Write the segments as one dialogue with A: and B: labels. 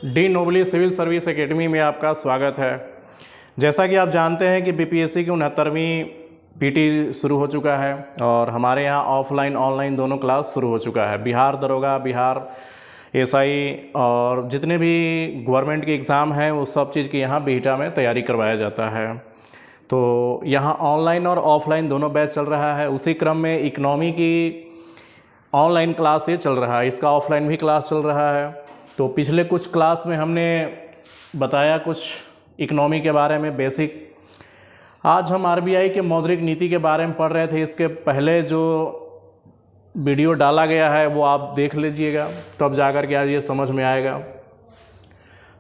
A: D नोबली civil service academy में आपका स्वागत है। जैसा कि आप जानते हैं कि बीपीएससी की 69वीं पीटी शुरू हो चुका है और हमारे यहाँ ऑफलाइन ऑनलाइन दोनों क्लास शुरू हो चुका है। बिहार दरोगा, बिहार एसआई और जितने भी गवर्नमेंट के एग्ज़ाम हैं वो सब चीज़ की यहाँ बीटा में तैयारी करवाया जाता है। तो यहाँ ऑनलाइन और ऑफलाइन दोनों बैच चल रहा है। उसी क्रम में इकनॉमी की ऑनलाइन क्लास ये चल रहा है, इसका ऑफलाइन भी क्लास चल रहा है। तो पिछले कुछ क्लास में हमने बताया कुछ इकनॉमी के बारे में बेसिक। आज हम आरबीआई के मौद्रिक नीति के बारे में पढ़ रहे थे। इसके पहले जो वीडियो डाला गया है वो आप देख लीजिएगा, तब जाकर के आज ये समझ में आएगा।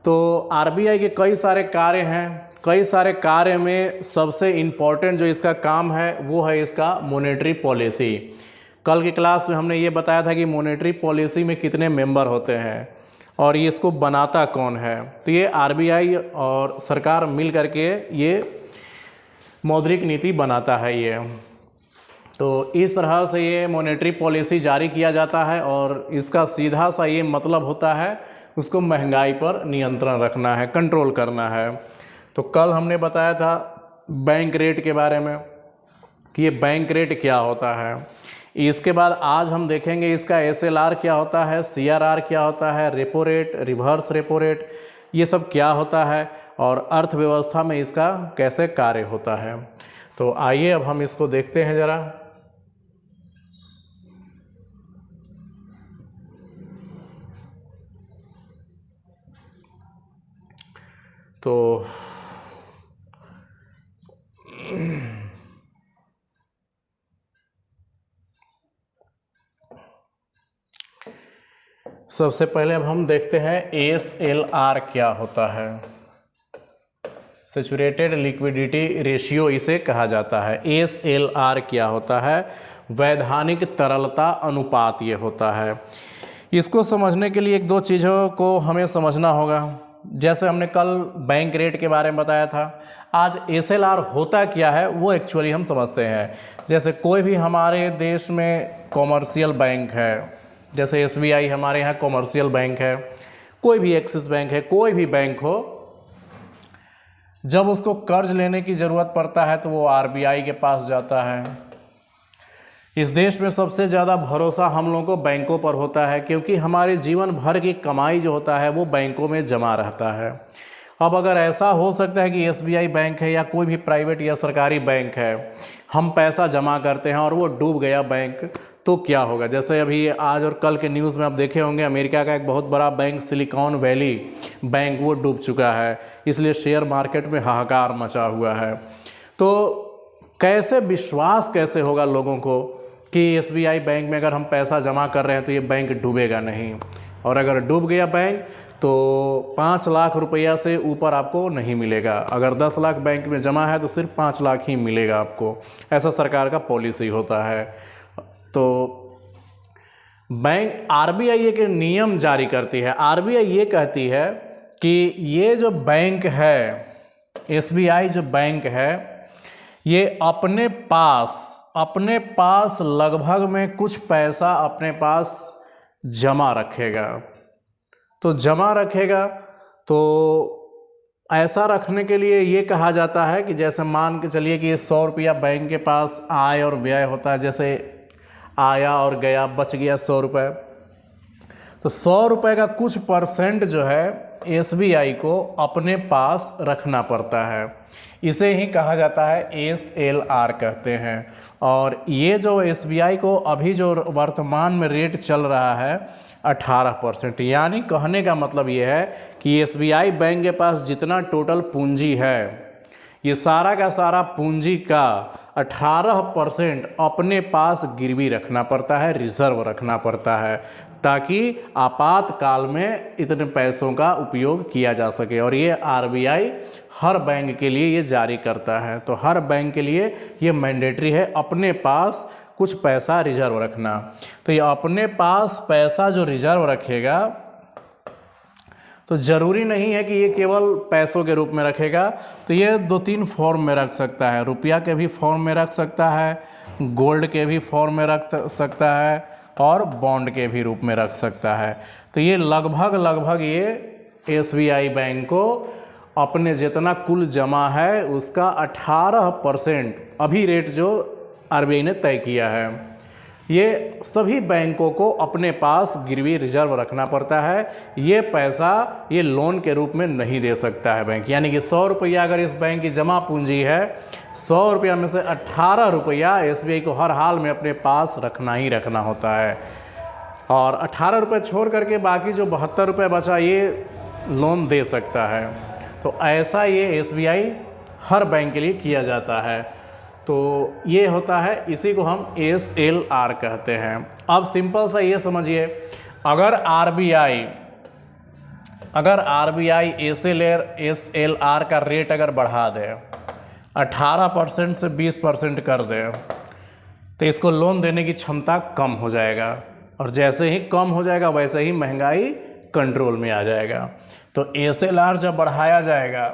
A: तो आरबीआई के कई सारे कार्य हैं। कई सारे कार्य में सबसे इम्पॉर्टेंट जो इसका काम है वो है इसका मॉनेटरी पॉलिसी। कल की क्लास में हमने ये बताया था कि मॉनेटरी पॉलिसी में कितने मेंबर होते हैं और ये इसको बनाता कौन है। तो ये आरबीआई और सरकार मिल करके ये मौद्रिक नीति बनाता है ये। तो इस तरह से ये मॉनेटरी पॉलिसी जारी किया जाता है और इसका सीधा सा ये मतलब होता है उसको महंगाई पर नियंत्रण रखना है, कंट्रोल करना है। तो कल हमने बताया था बैंक रेट के बारे में कि ये बैंक रेट क्या होता है। इसके बाद आज हम देखेंगे इसका एसएलआर क्या होता है, सीआरआर क्या होता है, repo rate, reverse repo rate, ये सब क्या होता है और अर्थव्यवस्था में इसका कैसे कार्य होता है। तो आइए अब हम इसको देखते हैं ज़रा। तो सबसे पहले अब हम देखते हैं एसएलआर क्या होता है। सैचुरेटेड लिक्विडिटी रेशियो इसे कहा जाता है। एसएलआर क्या होता है? वैधानिक तरलता अनुपात ये होता है। इसको समझने के लिए एक दो चीज़ों को हमें समझना होगा। जैसे हमने कल बैंक रेट के बारे में बताया था, आज एसएलआर होता क्या है वो एक्चुअली हम समझते हैं। जैसे कोई भी हमारे देश में कॉमर्शियल बैंक है, जैसे एसबीआई हमारे यहाँ कॉमर्शियल बैंक है, कोई भी एक्सिस बैंक है, कोई भी बैंक हो, जब उसको कर्ज लेने की ज़रूरत पड़ता है तो वो आरबीआई के पास जाता है। इस देश में सबसे ज़्यादा भरोसा हम लोगों को बैंकों पर होता है क्योंकि हमारे जीवन भर की कमाई जो होता है वो बैंकों में जमा रहता है। अब अगर ऐसा हो सकता है कि एसबीआई बैंक है या कोई भी प्राइवेट या सरकारी बैंक है, हम पैसा जमा करते हैं और वो डूब गया बैंक, तो क्या होगा। जैसे अभी आज और कल के न्यूज़ में आप देखे होंगे अमेरिका का एक बहुत बड़ा बैंक सिलिकॉन वैली बैंक वो डूब चुका है, इसलिए शेयर मार्केट में हाहाकार मचा हुआ है। तो कैसे विश्वास कैसे होगा लोगों को कि एसबीआई बैंक में अगर हम पैसा जमा कर रहे हैं तो ये बैंक डूबेगा नहीं, और अगर डूब गया बैंक तो 5 लाख रुपया से ऊपर आपको नहीं मिलेगा। अगर 10 लाख बैंक में जमा है तो सिर्फ 5 लाख ही मिलेगा आपको। ऐसा सरकार का पॉलिसी होता है। तो बैंक आरबीआई एक नियम जारी करती है। आरबीआई ये कहती है कि ये जो बैंक है, एसबीआई जो बैंक है, ये अपने पास लगभग में कुछ पैसा अपने पास जमा रखेगा। तो जमा रखेगा तो ऐसा रखने के लिए ये कहा जाता है कि जैसे मान के चलिए कि ये 100 रुपया बैंक के पास आय और व्यय होता है। जैसे आया और गया, बच गया 100 रुपये, तो 100 रुपये का कुछ परसेंट जो है एसबीआई को अपने पास रखना पड़ता है। इसे ही कहा जाता है एसएलआर कहते हैं। और ये जो एसबीआई को अभी जो वर्तमान में रेट चल रहा है 18%, यानी कहने का मतलब ये है कि एसबीआई बैंक के पास जितना टोटल पूंजी है, ये सारा का सारा पूंजी का 18% अपने पास गिरवी रखना पड़ता है, रिजर्व रखना पड़ता है, ताकि आपातकाल में इतने पैसों का उपयोग किया जा सके। और ये आरबीआई हर बैंक के लिए ये जारी करता है। तो हर बैंक के लिए ये मैंडेटरी है अपने पास कुछ पैसा रिजर्व रखना। तो ये अपने पास पैसा जो रिजर्व रखेगा तो ज़रूरी नहीं है कि ये केवल पैसों के रूप में रखेगा। तो ये 2-3 फॉर्म में रख सकता है। रुपया के भी फॉर्म में रख सकता है, गोल्ड के भी फॉर्म में रख सकता है और बॉन्ड के भी रूप में रख सकता है। तो ये लगभग ये एसबीआई बैंक को अपने जितना कुल जमा है उसका 18% अभी रेट जो आरबीआई ने तय किया है, ये सभी बैंकों को अपने पास गिरवी रिजर्व रखना पड़ता है। ये पैसा ये लोन के रूप में नहीं दे सकता है बैंक। यानी कि 100 रुपया अगर इस बैंक की जमा पूंजी है, 100 रुपया में से 18 रुपया एसबीआई को हर हाल में अपने पास रखना ही रखना होता है, और 18 रुपये छोड़ करके बाकी जो 72 रुपये बचा ये लोन दे सकता है। तो ऐसा ये एसबीआई हर बैंक के लिए किया जाता है। तो ये होता है, इसी को हम एसएलआर कहते हैं। अब सिंपल सा ये समझिए, अगर आरबीआई एसएलआर का रेट अगर बढ़ा दे, 18% से 20% कर दे, तो इसको लोन देने की क्षमता कम हो जाएगा, और जैसे ही कम हो जाएगा वैसे ही महंगाई कंट्रोल में आ जाएगा। तो एसएलआर जब बढ़ाया जाएगा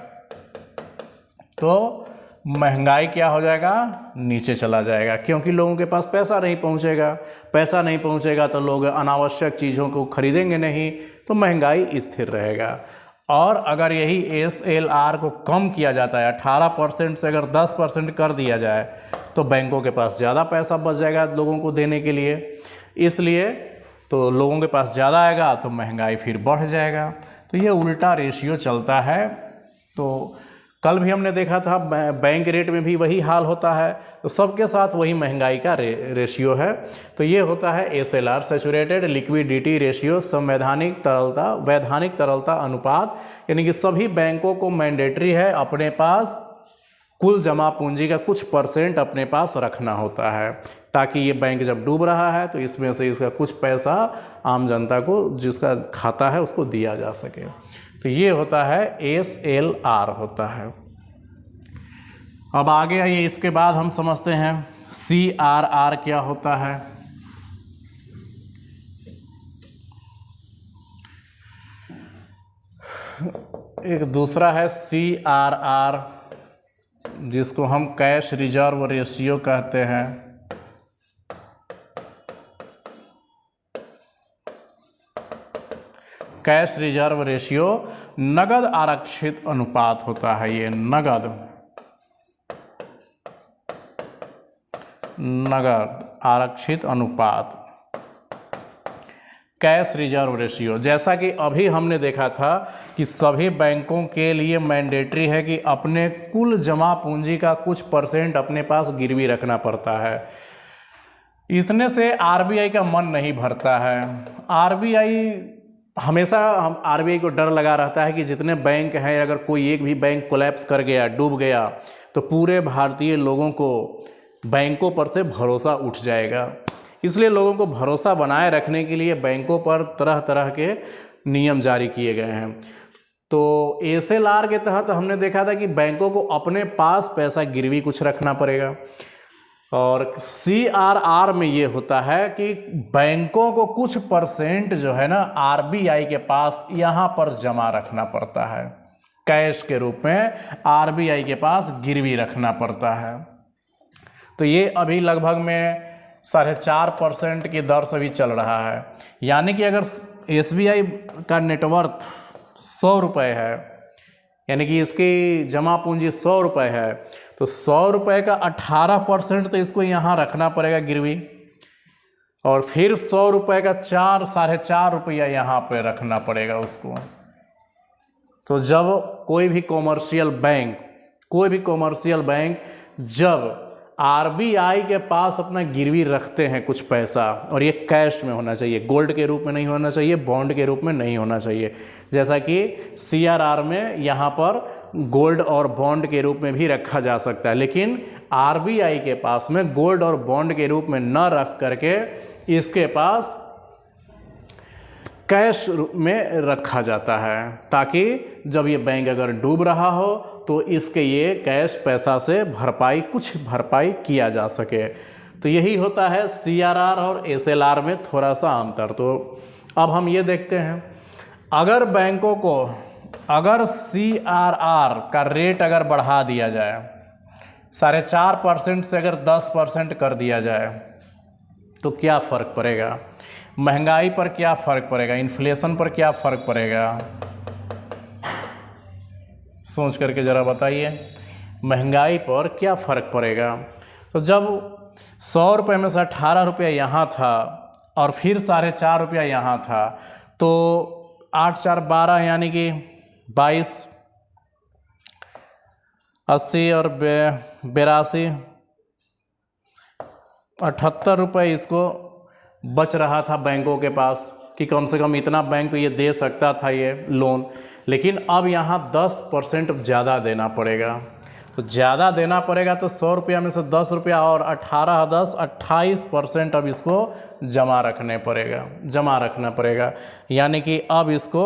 A: तो महंगाई क्या हो जाएगा, नीचे चला जाएगा, क्योंकि लोगों के पास पैसा नहीं पहुंचेगा तो लोग अनावश्यक चीज़ों को खरीदेंगे नहीं, तो महंगाई स्थिर रहेगा। और अगर यही एसएलआर को कम किया जाता है, 18% से अगर 10% कर दिया जाए, तो बैंकों के पास ज़्यादा पैसा बच जाएगा लोगों को देने के लिए। इसलिए तो लोगों के पास ज़्यादा आएगा तो महंगाई फिर बढ़ जाएगा। तो ये उल्टा रेशियो चलता है। तो कल भी हमने देखा था बैंक रेट में भी वही हाल होता है, तो सबके साथ वही महंगाई का रेशियो है। तो ये होता है एसएलआर, सैचुरेटेड लिक्विडिटी रेशियो, वैधानिक तरलता अनुपात। यानी कि सभी बैंकों को मैंडेटरी है अपने पास कुल जमा पूंजी का कुछ % अपने पास रखना होता है, ताकि ये बैंक जब डूब रहा है तो इसमें से इसका कुछ पैसा आम जनता को जिसका खाता है उसको दिया जा सके। तो ये होता है एसएलआर होता है। अब आगे आइए, इसके बाद हम समझते हैं सीआरआर क्या होता है। एक दूसरा है सीआरआर, जिसको हम कैश रिजर्व रेशियो कहते हैं। कैश रिजर्व रेशियो नगद आरक्षित अनुपात होता है। ये नगद आरक्षित अनुपात, कैश रिजर्व रेशियो। जैसा कि अभी हमने देखा था कि सभी बैंकों के लिए मैंडेटरी है कि अपने कुल जमा पूंजी का कुछ % अपने पास गिरवी रखना पड़ता है। इतने से आरबीआई का मन नहीं भरता है। आरबीआई को डर लगा रहता है कि जितने बैंक हैं, अगर कोई एक भी बैंक कोलैप्स कर गया, डूब गया, तो पूरे भारतीय लोगों को बैंकों पर से भरोसा उठ जाएगा। इसलिए लोगों को भरोसा बनाए रखने के लिए बैंकों पर तरह तरह के नियम जारी किए गए हैं। तो एसएलआर के तहत हमने देखा था कि बैंकों को अपने पास पैसा गिरवी कुछ रखना पड़ेगा, और सीआरआर में ये होता है कि बैंकों को कुछ % जो है ना आरबीआई के पास यहाँ पर जमा रखना पड़ता है, कैश के रूप में आरबीआई के पास गिरवी रखना पड़ता है। तो ये अभी लगभग में 4.5% की दर से भी चल रहा है। यानी कि अगर एसबीआई का नेटवर्थ 100 रुपये है, यानी कि इसकी जमा पूंजी 100 रुपये है, तो 100 रुपये का 18% तो इसको यहाँ रखना पड़ेगा गिरवी, और फिर 100 रुपये का 4-4.5 रुपया यहाँ पे रखना पड़ेगा उसको। तो जब कोई भी कॉमर्शियल बैंक जब आरबीआई के पास अपना गिरवी रखते हैं कुछ पैसा, और ये कैश में होना चाहिए, गोल्ड के रूप में नहीं होना चाहिए, बॉन्ड के रूप में नहीं होना चाहिए। जैसा कि सीआरआर में यहाँ पर गोल्ड और बॉन्ड के रूप में भी रखा जा सकता है, लेकिन आरबीआई के पास में गोल्ड और बॉन्ड के रूप में न रख करके इसके पास कैश में रखा जाता है, ताकि जब ये बैंक अगर डूब रहा हो तो इसके ये कैश पैसा से कुछ भरपाई किया जा सके। तो यही होता है सीआरआर और एसएलआर में थोड़ा सा अंतर। तो अब हम ये देखते हैं, अगर बैंकों को अगर सीआरआर का रेट अगर बढ़ा दिया जाए, 4.5% से अगर 10% कर दिया जाए, तो क्या फ़र्क पड़ेगा? महंगाई पर क्या फ़र्क पड़ेगा? इन्फ्लेशन पर क्या फ़र्क पड़ेगा? सोच करके ज़रा बताइए महंगाई पर क्या फ़र्क पड़ेगा। तो जब 100 रुपये में से 18 रुपया यहाँ था और फिर 4.5 रुपया यहाँ था, तो 8 4 12 यानी कि 22, 80 और 82, 78 रुपये इसको बच रहा था बैंकों के पास कि कम से कम इतना बैंक तो ये दे सकता था ये लोन। लेकिन अब यहाँ 10% ज़्यादा देना पड़ेगा। तो ज़्यादा देना पड़ेगा तो 100 रुपया में से 10 रुपया और 18 10 28% अब इसको जमा रखना पड़ेगा। यानी कि अब इसको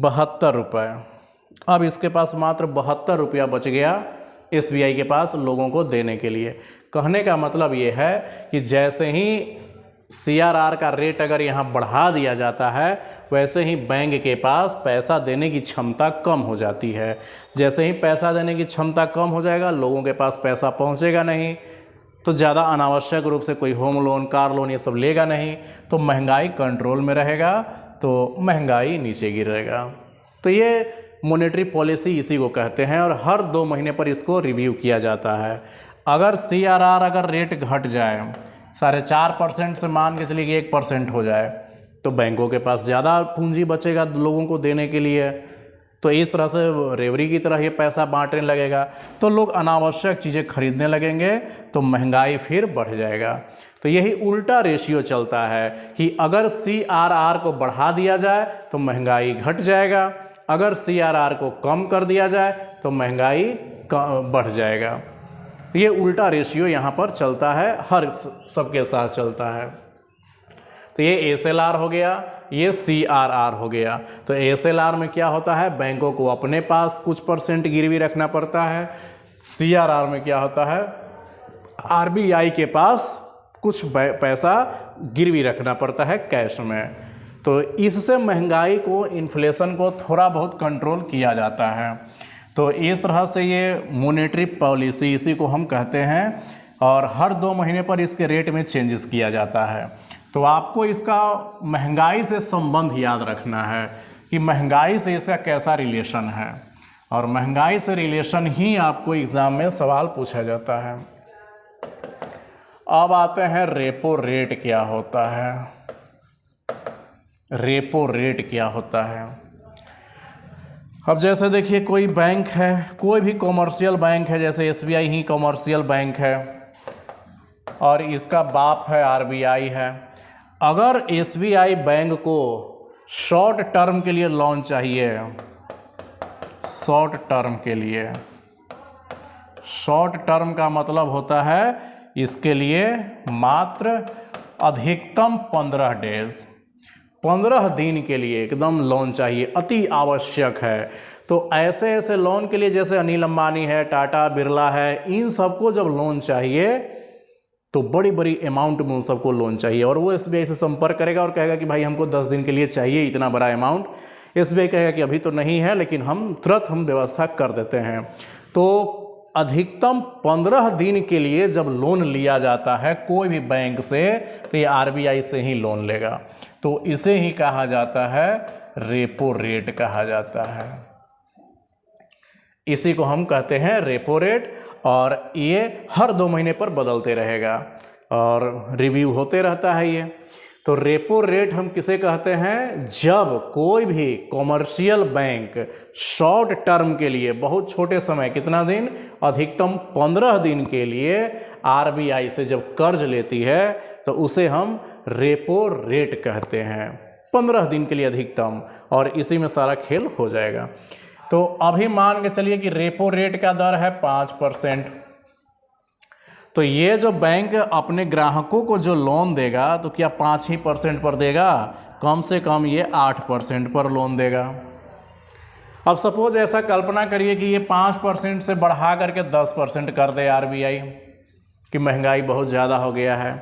A: 72 रुपये, अब इसके पास मात्र 72 रुपया बच गया SBI के पास लोगों को देने के लिए। कहने का मतलब ये है कि जैसे ही CRR का रेट अगर यहाँ बढ़ा दिया जाता है, वैसे ही बैंक के पास पैसा देने की क्षमता कम हो जाती है। जैसे ही पैसा देने की क्षमता कम हो जाएगा, लोगों के पास पैसा पहुँचेगा नहीं, तो ज़्यादा अनावश्यक रूप से कोई होम लोन, कार लोन ये सब लेगा नहीं, तो महंगाई कंट्रोल में रहेगा, तो महंगाई नीचे गिरेगा। तो ये मॉनेटरी पॉलिसी इसी को कहते हैं और हर 2 महीने पर इसको रिव्यू किया जाता है। अगर CRR अगर रेट घट जाए 4.5% से मान के चलिए कि 1% हो जाए, तो बैंकों के पास ज़्यादा पूंजी बचेगा लोगों को देने के लिए। तो इस तरह से रेवड़ी की तरह ये पैसा बांटने लगेगा, तो लोग अनावश्यक चीज़ें खरीदने लगेंगे, तो महंगाई फिर बढ़ जाएगा। तो यही उल्टा रेशियो चलता है कि अगर CRR को बढ़ा दिया जाए तो महंगाई घट जाएगा, अगर CRR को कम कर दिया जाए तो महंगाई बढ़ जाएगा। ये उल्टा रेशियो यहाँ पर चलता है, हर सबके साथ चलता है। तो ये SLR हो गया, ये CRR हो गया। तो SLR में क्या होता है, बैंकों को अपने पास कुछ % गिरवी रखना पड़ता है। CRR में क्या होता है, RBI के पास कुछ पैसा गिरवी रखना पड़ता है कैश में। तो इससे महंगाई को, इन्फ्लेशन को थोड़ा बहुत कंट्रोल किया जाता है। तो इस तरह से ये मॉनेटरी पॉलिसी, इसी को हम कहते हैं, और हर 2 महीने पर इसके रेट में चेंजेस किया जाता है। तो आपको इसका महंगाई से संबंध याद रखना है कि महंगाई से इसका कैसा रिलेशन है, और महंगाई से रिलेशन ही आपको एग्ज़ाम में सवाल पूछा जाता है। अब आते हैं रेपो रेट क्या होता है। रेपो रेट क्या होता है। अब जैसे देखिए कोई बैंक है, कोई भी कॉमर्शियल बैंक है, जैसे SBI ही कॉमर्शियल बैंक है और इसका बाप है RBI है। अगर SBI बैंक को शॉर्ट टर्म के लिए लोन चाहिए, शॉर्ट टर्म के लिए, शॉर्ट टर्म का मतलब होता है इसके लिए मात्र अधिकतम 15 डेज, 15 दिन के लिए एकदम लोन चाहिए, अति आवश्यक है। तो ऐसे लोन के लिए जैसे अनिल अंबानी है, टाटा बिरला है, इन सबको जब लोन चाहिए तो बड़ी बड़ी अमाउंट में उन सबको लोन चाहिए, और वो SBI से संपर्क करेगा और कहेगा कि भाई हमको 10 दिन के लिए चाहिए इतना बड़ा अमाउंट। SBI कहेगा कि अभी तो नहीं है, लेकिन हम तुरंत व्यवस्था कर देते हैं। तो अधिकतम 15 दिन के लिए जब लोन लिया जाता है कोई भी बैंक से, तो ये RBI से ही लोन लेगा। तो इसे ही कहा जाता है रेपो रेट कहा जाता है। इसी को हम कहते हैं रेपो रेट, और ये हर 2 महीने पर बदलते रहेगा और रिव्यू होते रहता है ये। तो रेपो रेट हम किसे कहते हैं, जब कोई भी कॉमर्शियल बैंक शॉर्ट टर्म के लिए, बहुत छोटे समय, कितना दिन, अधिकतम 15 दिन के लिए RBI से जब कर्ज लेती है तो उसे हम रेपो रेट कहते हैं। 15 दिन के लिए अधिकतम, और इसी में सारा खेल हो जाएगा। तो अभी मान के चलिए कि रेपो रेट का दर है 5%। तो ये जो बैंक अपने ग्राहकों को जो लोन देगा तो क्या 5% पर देगा, कम से कम ये 8% पर लोन देगा। अब सपोज ऐसा कल्पना करिए कि ये 5% से बढ़ा करके 10% कर दे RBI, कि महंगाई बहुत ज़्यादा हो गया है।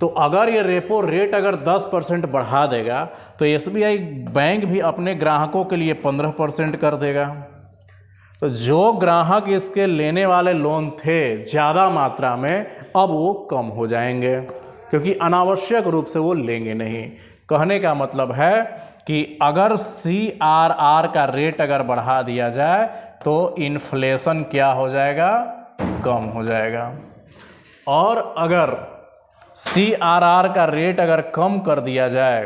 A: तो अगर ये रेपो रेट अगर 10% बढ़ा देगा तो SBI बैंक भी अपने ग्राहकों के लिए 15% कर देगा। तो जो ग्राहक इसके लेने वाले लोन थे ज़्यादा मात्रा में, अब वो कम हो जाएंगे, क्योंकि अनावश्यक रूप से वो लेंगे नहीं। कहने का मतलब है कि अगर CRR का रेट अगर बढ़ा दिया जाए तो इन्फ्लेशन क्या हो जाएगा, कम हो जाएगा। और अगर CRR का रेट अगर कम कर दिया जाए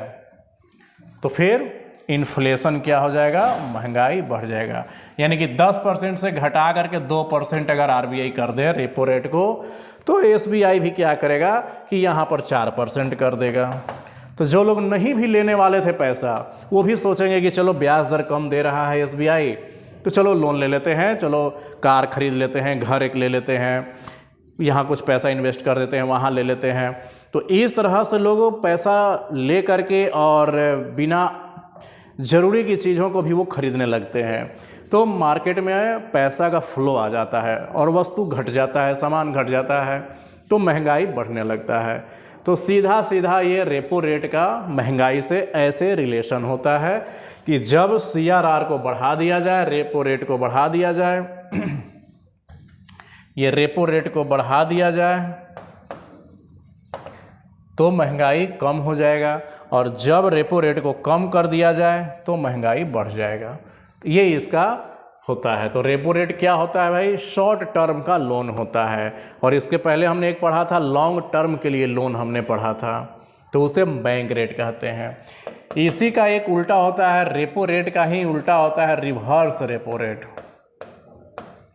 A: तो फिर इन्फ्लेशन क्या हो जाएगा, महंगाई बढ़ जाएगा। यानी कि 10% से घटा करके 2% अगर RBI कर दे रेपो रेट को, तो SBI भी क्या करेगा कि यहाँ पर 4% कर देगा। तो जो लोग नहीं भी लेने वाले थे पैसा, वो भी सोचेंगे कि चलो ब्याज दर कम दे रहा है SBI, तो चलो लोन ले लेते हैं, चलो कार खरीद लेते हैं, घर एक ले लेते हैं, यहाँ कुछ पैसा इन्वेस्ट कर देते हैं, वहाँ ले लेते हैं। तो इस तरह से लोग पैसा ले करके और बिना ज़रूरी की चीज़ों को भी वो खरीदने लगते हैं। तो मार्केट में पैसा का फ्लो आ जाता है और वस्तु घट जाता है, सामान घट जाता है, तो महंगाई बढ़ने लगता है। तो सीधा सीधा ये रेपो रेट का महंगाई से ऐसे रिलेशन होता है कि जब CRR को बढ़ा दिया जाए, रेपो रेट को बढ़ा दिया जाए, ये रेपो रेट को बढ़ा दिया जाए तो महंगाई कम हो जाएगा, और जब रेपो रेट को कम कर दिया जाए तो महंगाई बढ़ जाएगा। ये इसका होता है। तो रेपो रेट क्या होता है भाई, शॉर्ट टर्म का लोन होता है। और इसके पहले हमने एक पढ़ा था लॉन्ग टर्म के लिए लोन हमने पढ़ा था, तो उसे बैंक रेट कहते हैं। इसी का एक उल्टा होता है, रेपो रेट का ही उल्टा होता है reverse repo rate.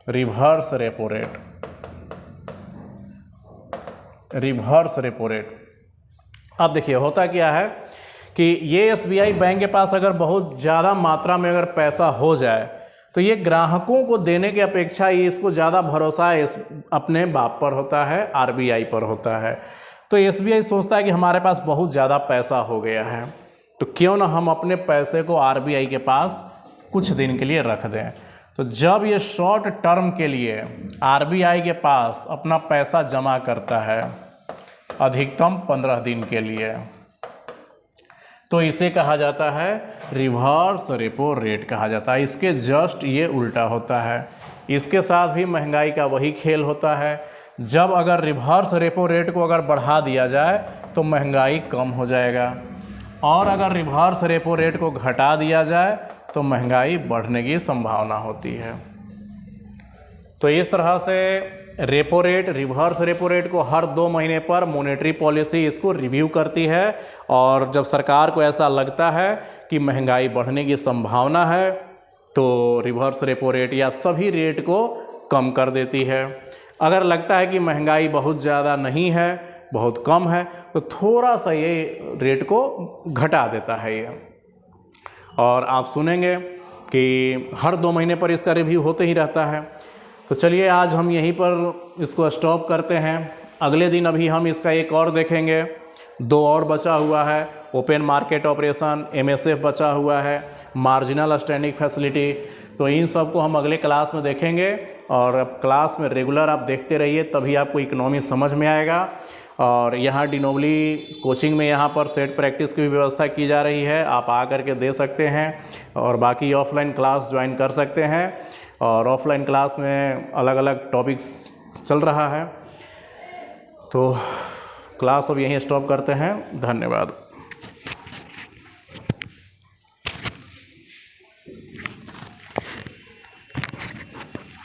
A: Reverse repo rate, reverse repo rate. अब देखिए होता क्या है कि ये SBI बैंक के पास अगर बहुत ज़्यादा मात्रा में अगर पैसा हो जाए तो ये ग्राहकों को देने की अपेक्षा ये इसको ज़्यादा भरोसा अपने बाप पर होता है, RBI पर होता है। तो SBI सोचता है कि हमारे पास बहुत ज़्यादा पैसा हो गया है, तो क्यों ना हम अपने पैसे को RBI के पास कुछ दिन के लिए रख दें। तो जब ये शॉर्ट टर्म के लिए RBI के पास अपना पैसा जमा करता है अधिकतम 15 दिन के लिए, तो इसे कहा जाता है रिवर्स रेपो रेट कहा जाता है। इसके जस्ट ये उल्टा होता है। इसके साथ भी महंगाई का वही खेल होता है। जब अगर रिवर्स रेपो रेट को अगर बढ़ा दिया जाए तो महंगाई कम हो जाएगा, और अगर रिवर्स रेपो रेट को घटा दिया जाए तो महंगाई बढ़ने की संभावना होती है। तो इस तरह से repo rate, reverse repo rate को हर 2 महीने पर मॉनेटरी पॉलिसी इसको रिव्यू करती है, और जब सरकार को ऐसा लगता है कि महंगाई बढ़ने की संभावना है तो रिवर्स रेपो रेट या सभी रेट को कम कर देती है। अगर लगता है कि महंगाई बहुत ज़्यादा नहीं है, बहुत कम है, तो थोड़ा सा ये रेट को घटा देता है ये। और आप सुनेंगे कि हर 2 महीने पर इसका रिव्यू होते ही रहता है। तो चलिए आज हम यहीं पर इसको स्टॉप करते हैं। अगले दिन अभी हम इसका एक और देखेंगे, 2 और बचा हुआ है, ओपन मार्केट ऑपरेशन, MSF बचा हुआ है, मार्जिनल स्टैंडिंग फैसिलिटी। तो इन सब को हम अगले क्लास में देखेंगे, और अब क्लास में रेगुलर आप देखते रहिए, तभी आपको इकोनॉमी समझ में आएगा। और यहाँ डिनोबली कोचिंग में यहाँ पर सेट प्रैक्टिस की भी व्यवस्था की जा रही है, आप आ करके दे सकते हैं, और बाकी ऑफलाइन क्लास ज्वाइन कर सकते हैं। और ऑफलाइन क्लास में अलग अलग टॉपिक्स चल रहा है। तो क्लास अब यहीं स्टॉप करते हैं। धन्यवाद।